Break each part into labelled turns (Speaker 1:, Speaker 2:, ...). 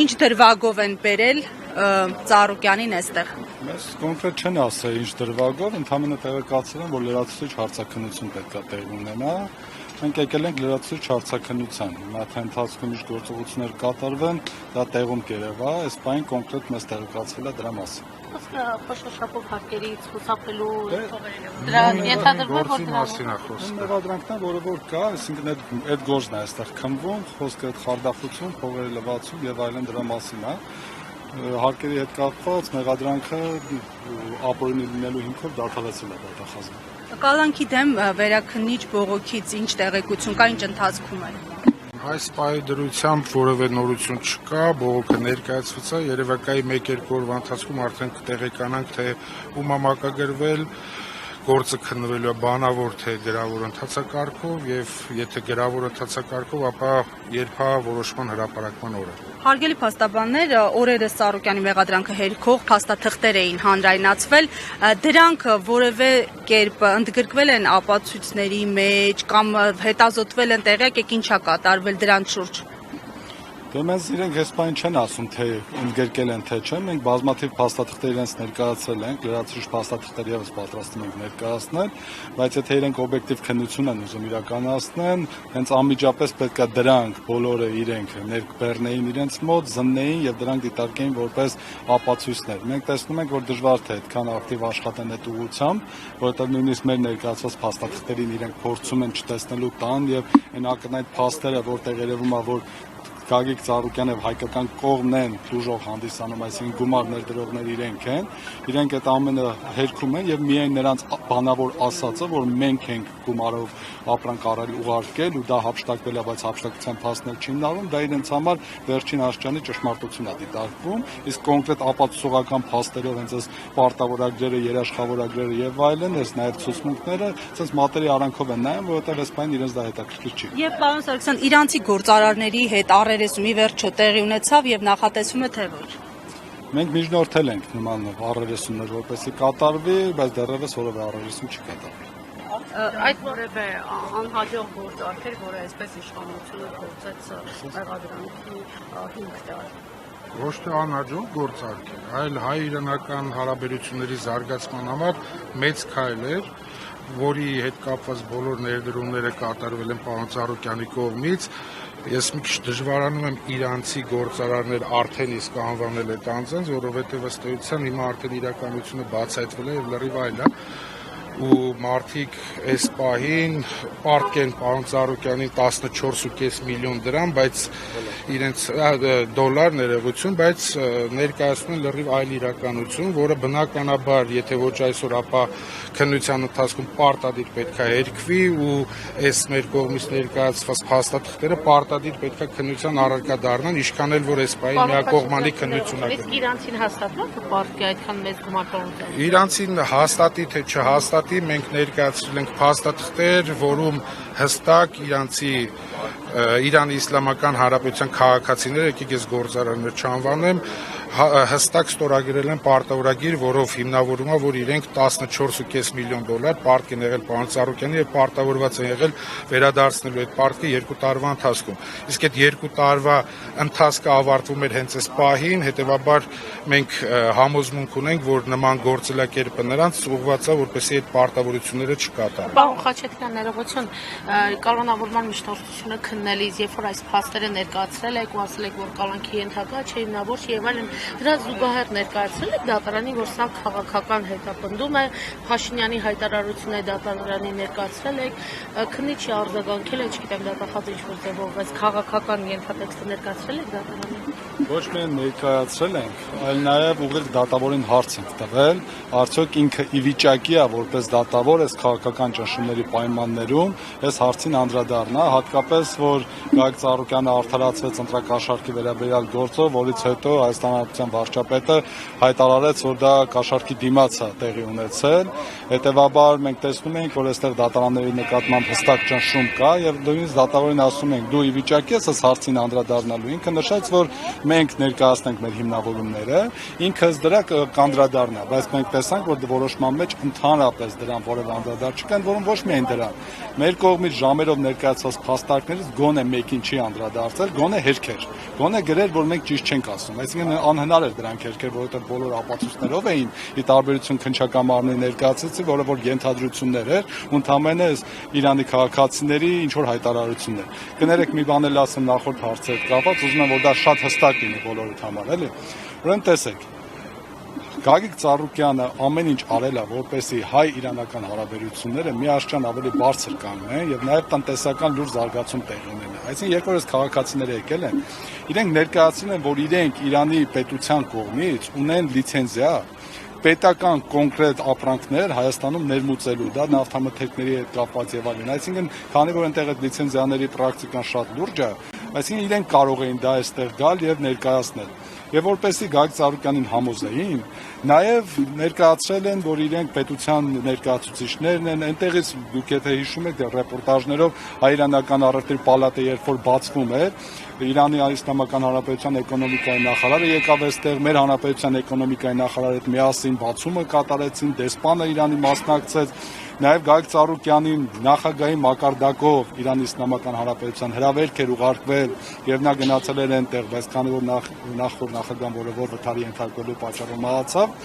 Speaker 1: ինչ դրվագով են բերել Ծառուկյանին այստեղ։
Speaker 2: Մեզ կոնկրետ չեն ասել ինչ դրվագով, ընդհանրապես տեղեկացել են, որ լրացուցիչ հարցաքննություն պետք է տեղի ունենա։ Մենք եկել ենք լրացուցիչ հարցաքննության։ Հիմա թե ընթացքում ինչ գործողություններ կատարվեն, դա տեղում կերևա, այս բանը կոնկրետ մեզ տեղեկացվել է դրա մասին։
Speaker 3: Խոշոշապով հարկերից խուսափելու դրա ենթադրվում որ դրա
Speaker 2: մասին է խոսքը։ Մեղադրանքն է, որը կա, այսինքն այդ գործն է այստեղ քննվում, խոսքը խարդախություն, փողերի լվացում եւ այլն դրա մասին է։ Հարկերի հետ կապված մեղադրանքը ապօրինի լինելու հիմքով դադարեցել է դատախազը։
Speaker 1: Կալանքի դեմ վերաքննիչ բողոքից ինչ տեղեկություն կա, ինչ ընթացքում է։
Speaker 4: Այս պահի դրությամբ որևէ նորություն չկա, բողոքը ներկայացված է, երևակայի 1-2 օրվա ընթացքում արդեն կտեղեկանանք, թե ում է մակագրվել, գործը քննվելու է բանավոր թե գրավոր ընթացակարգով եւ եթե գրավոր ընթացակարգով, ապա երբ է որոշման հրապարակման օրը։
Speaker 1: Հարգելի փաստաբաններ, օրերս Ծառուկյանի մեղադրանքը հերքող փաստաթղթեր էին հանրայնացվել, դրանք որևէ կերպ ընդգրկվել են ապացույցների մեջ կամ հետազոտվել են տեղյակ եք ինչա կատարվել դրանց շուրջ։
Speaker 2: Դե մեզ իրենք այս բանը չեն ասում, թե ընդգրկել են թե չէ, մենք բազմաթիվ փաստաթղթեր իրենց ներկայացրել ենք, լրացուցիչ փաստաթղթեր եւս պատրաստում ենք ներկայացնել, բայց եթե իրենք օբյեկտիվ քննություն են ուզում իրականացնեն, հենց անմիջապես պետք է դրանք բոլորը իրենք ներբեռնեին իրենց մոտ, զննեին եւ դրանք դիտարկեին որպես ապացույցներ։ Մենք տեսնում ենք, որ դժվար թե այդքան ակտիվ աշխատեն այդ ուղղությամբ, որովհետեւ նույնիսկ մեր ներկայացված փաստաթղթերին իրենք փորձում են չտեսնելու տան եւ այն ակնհայտ փաստերը, որտեղ երևում է, որ Գագիկ Ծառուկյանը եւ հայկական կողմն են դժող հանդիսանում, այսինքն գումար ներդրողներ իրենք են, իրենք այդ ամենը հերքում են եւ միայն նրանց բանավոր ասածը, որ մենք ենք գումարով ապրանք առել ուղարկել ու դա հափշտակվել է, բայց հափշտակության փաստներ չի նարվում, դա իրենց համար վերջին աշխարհի ճշմարտությունն է դիտարկվում, իսկ կոնկրետ ապացուցողական փաստերով հենց այս պարտավորագրերը, երաշխավորագրերը եւ այլն, այս նաեւ ցուցմունքները, ցած մատերի արանքով են նայում, որովհետեւ այս բանը իրենց դա հետաքրքիր չի։
Speaker 1: Եվ պարոն Սարգսյան, իրանցի գործարարների հետ առերեսումի վերջո տեղի ունեցավ եւ նախատեսում է թե ոչ։
Speaker 2: Մենք միջնորդել ենք նման առերեսումներ, որպեսզի կատարվի, բայց դեռևս որևէ առերեսում չի կատարվել։
Speaker 3: Այդ որևէ անհաջող գործարքեր, որը այսպես իշխանությունը գործեց մեղադրանքի հիմք տալ։
Speaker 4: Ոչ թե անհաջող գործարք է, այլ հայ-իրանական հարաբերությունների զարգացման համար մեծ քայլ էր, որի հետ կապված բոլոր ներդրումները կատարվել են պարոն Ծառուկյանի կողմից։ Ես մի քիչ դժվարանում եմ իրանցի գործարարներ արդեն իսկ անվանել այդ անձանց, որովհետև ըստ էության հիմա արդեն իրականությունը բացահայտվել է եւ լրիվ այլ է։ Ու մարդիկ այս պահին պարտքեն պարոն Ծառուկյանին 14.5 միլիոն դրամ, բայց իրենց դոլար ներողություն, բայց ներկայացնում են լրիվ այլ իրականություն, որը բնականաբար, եթե ոչ այսօր, ապա քննության ընթացքում պարտադիր պետք է հերքվի ու այս մեր կողմից ներկայացված փաստաթղթերը պարտադիր պետք է քննության առարկա դառնան, ինչքան էլ որ այս պահին միակողմանի քննություն է։
Speaker 3: Իսկ իրանցին հաստատվում է պարտքի այդքան մեծ գումար տոնության։
Speaker 4: Իրանցին հաստատի թե չհաստատի, մենք ներկայացրել ենք փաստաթղթեր, որում հստակ իրանցի Իրանի Իսլամական Հանրապետության քաղաքացիները, եկեք ես գործարարներ չանվանեմ, հստակ ստորագրել են պարտավորագիր, որով հիմնավորում է, որ իրենք 14.5 միլիոն դոլար պարտք են եղել պարոն Ծառուկյանի եւ պարտավորված են եղել վերադարձնելու այդ պարտքը 2 տարվա ընթացքում։ Իսկ այդ 2 տարվա ընթացքը ավարտվում էր հենց այս պահին, հետեւաբար մենք համոզմունք ունենք, որ նման գործելակերպը նրանց ուղղված է, որպեսզի այդ պարտավորությունները չկատարվեն։
Speaker 3: Պարոն Խաչատրյան, ներողություն, կալանավորման միջնորդությունը քննելիս, երբ որ այս փաստերը ներկայացրել եք ու ասել եք, որ կալանքի ենթակա չէ, հիմնավոր եւ այլն, դրա զուգահեռ ներկայացրել եք դատարանին, որ սա քաղաքական հետապնդում է, Փաշինյանի հայտարարությունը դատարանին ներկայացրել եք, քննիչի արձագանքել է, չգիտեմ, դատախազը ինչ-որ ձևով, բայց քաղաքական ենթատեքստը ներկայացրել եք դատարանին։
Speaker 2: Ոչ միայն ներկայացրել ենք, այլ նաև ուղիղ դատավորին հարց ենք տվել, արդյոք ինքը ի վիճակի է որպես դատավոր այս քաղաքական ճնշումների պայմաններում այս հարցին անդրադառնա, հատկապես որ Գագիկ Ծառուկյանը արդարացվեց ընտրակաշառքի վերաբերյալ գործով, որից հետո Հայաստան պետության վարչապետը հայտարարեց, որ դա կաշառքի դիմաց է տեղի ունեցել, հետևաբար մենք տեսնում ենք, որ այստեղ դատարանների նկատմամբ հստակ ճնշում կա եւ նույնիսկ դատավորին ասում ենք, դու ի վիճակի ես հարցին անդրադառնալու։ Ինքը նշեց, որ մենք ներկայացնենք մեր հիմնավորումները, ինքը դրա կանդրադառնա, բայց մենք տեսանք, որ որոշման մեջ ընդհանրապես դրան որևէ անդրադարձ չկա, որոնք ոչ միայն դրան։ Մեր կողմից ժամերով ներկայացված փաստարկներից գոնե մեկին չի անդրադարձել, գոնե հերքեր, գոնե գրեր, որ մենք ճիշտ չենք ասում, այսինքն անհնար էր դրանք հերքեր, որովհետև բոլոր ապացույցներով էին, ի տարբերություն քննչական մարմնի ներկայացուցի, որը որ ենթադրություններ էր, ու ընդհանրապես Իրանի քաղաքացիների ինչ որ հայտարարություններ։ Կներեք մի բան էլ ասեմ նախորդ հարցի հետ կապված, ուզում եմ որ դա շատ հստակ լինի բոլորիդ համար, էլի։ Ուրեմն տեսեք, Գագիկ Ծառուկյանը ամեն ինչ արել է, որպեսզի հայ-իրանական հարաբերությունները միաշճան ավելի բարձր կանգնեն եւ նաեւ տնտեսական լուրջ զարգացում տեղի ունենա։ Այսինքն երբ որ այս քաղաքացիները եկել են, իրենք ներկայացնում են, որ իրենք Իրանի պետության կողմից ունեն լիցենզիա պետական կոնկրետ ապրանքներ Հայաստանում ներմուծելու, դա նավթամթերքների հետ կապված եւ այլն։ Այսինքն, քանի որ այնտեղ այդ լիցենզիաների պրակտիկան շատ լուրջ է, այսինքն իրենք կարող էին դա այստեղ գալ եւ ներկայացնել։ Եվ որպեսզի Գագիկ Ծառուկյանին համոզեին, նաև ներկայացրել են, որ իրենք պետության ներկայացուցիչներն են, այնտեղից դուք եթե հիշում եք, ռեպորտաժներով հայ-իրանական առևտրի պալատը երբ որ բացվում էր, Իրանի Իսլամական Հանրապետության էկոնոմիկայի նախարարը եկավ այստեղ, մեր հանրապետության էկոնոմիկայի նախարարը հետ միասին բացումը կատարեցին, դեսպանը Իրանի մասնակցեց, նաև Գագիկ Ծառուկյանին նախագահի մակարդակով Իրանի Իսլամական Հանրապետության հրավերք էր ուղարկվել եւ նա գնացել էր այնտեղ, բայց քանի որ նախորդ նախագահան, որը վթարի ենթարկվելու պատճառով մահացավ,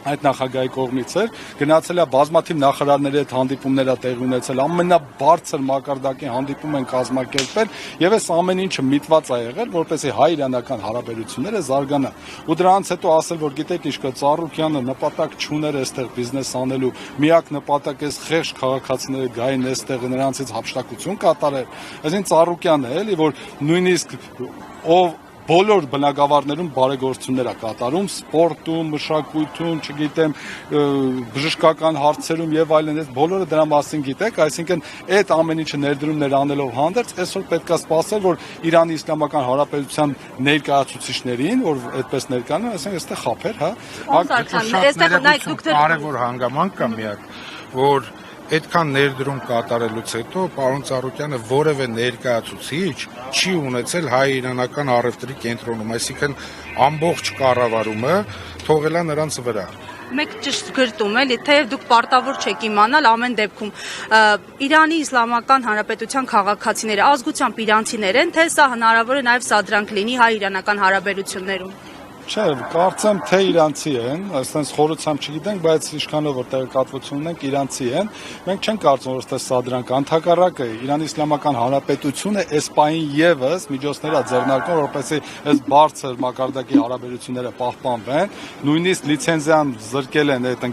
Speaker 2: այդ նախագահի կողմից էր գնացել է բազմաթիվ նախարարների հետ հանդիպումներ է տեղի ունեցել, ամենաբարձր մակարդակի հանդիպում են կազմակերպել եւ այս ամեն ինչը միտված է եղել, որպեսզի հայ-իրանական հարաբերությունները զարգանան։ Ու դրանից հետո ասել, որ գիտեք ինչ կա, Ծառուկյանը նպատակ չուներ այստեղ բիզնես անելու, միակ նպատակ էս խեղճ քաղաքացիները գային այստեղ նրանցից հափշտակություն կատարել։ Այսինքն Ծառուկյանը էլի, որ նույնիսկ ով բոլոր բնակավարներում բարեգործություններ է կատարում, սպորտում, մշակույթում, չգիտեմ, բժշկական հարցերում եւ այլն, այս բոլորը դրա մասին գիտեք, այսինքն այդ ամեն ինչը ներդրումներ անելով հանդերձ, այսօր պետք է սպասել, որ Իրանի Իսլամական Հանրապետության ներկայացուցիչներին, որ այդպես ներկայանում, այսինքն այստեղ խափեր,
Speaker 4: կարևոր հանգամանք կա միակ, որ այդքան ներդրում կատարելուց հետո պարոն Ծառուկյանը որևէ ներկայացուցիչ չի ունեցել հայ-իրանական առևտրի կենտրոնում, այսինքն ամբողջ կառավարումը թողել է նրանց վրա։
Speaker 1: Մեկ ճիշտ գրտում էլի, թեև դուք պարտավոր չեք իմանալ ամեն դեպքում Իրանի Իսլամական Հանրապետության քաղաքացիները ազգությամբ իրանցիներ են, թե սա հնարավոր է նաև սադրանք լինի հայ-իրանական հարաբերություններում։
Speaker 2: Չէ, կարծեմ թե իրանցի են, այսպես խորությամբ չգիտենք, բայց ինչքանով որ տեղեկատվություն ունենք, իրանցի են։ Մենք չենք կարծում, որ այստեղ սադրանք ընդհակառակը Իրանի Իսլամական Հանրապետությունը այս պահին եւս միջոցներ է ձեռնարկում, որպեսզի այս բարձր մակարդակի հարաբերությունները պահպանվեն, նույնիսկ լիցենզիան զրկել են այդ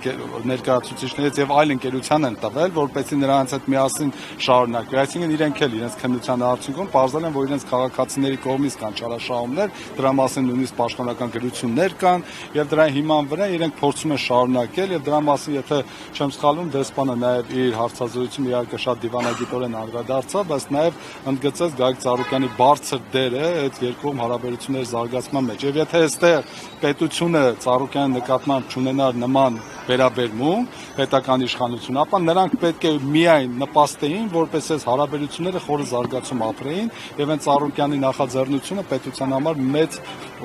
Speaker 2: ներկայացուցիչներից եւ այլ ընկերության են տվել, որպեսզի նրանց հետ միասին շարունակվի։ Այսինքն իրենք էլ իրենց քննության արդյունքում պարզել են, որ իրենց քաղաքացիների կողմից կան չարաշահումներ, դրա մասին նույնիսկ պաշտոնական գրություններ կան եւ դրա հիման վրա իրենք փորձում են շարունակել եւ դրա մասին եթե չեմ սխալվում դեսպանը նաեւ իր հարցազրույցում իհարկե շատ դիվանագիտորեն անդրադարձավ, բայց նաեւ ընդգծեց Գագիկ Ծառուկյանի բարձր դերը այդ երկկողմ հարաբերությունների զարգացման մեջ եւ եթե այստեղ պետությունը Ծառուկյանի նկատմամբ չունենար նման վերաբերմունք պետական իշխանություն, ապա նրանք պետք է միայն նպաստեին, որպես այս հարաբերությունները խորը զարգացում ապրեին եւ այն Ծառուկյանի նախաձեռնությունը պետության համար մեծ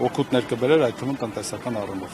Speaker 2: օգուտներ կբերեր այդ թվում տնտեսական առումով։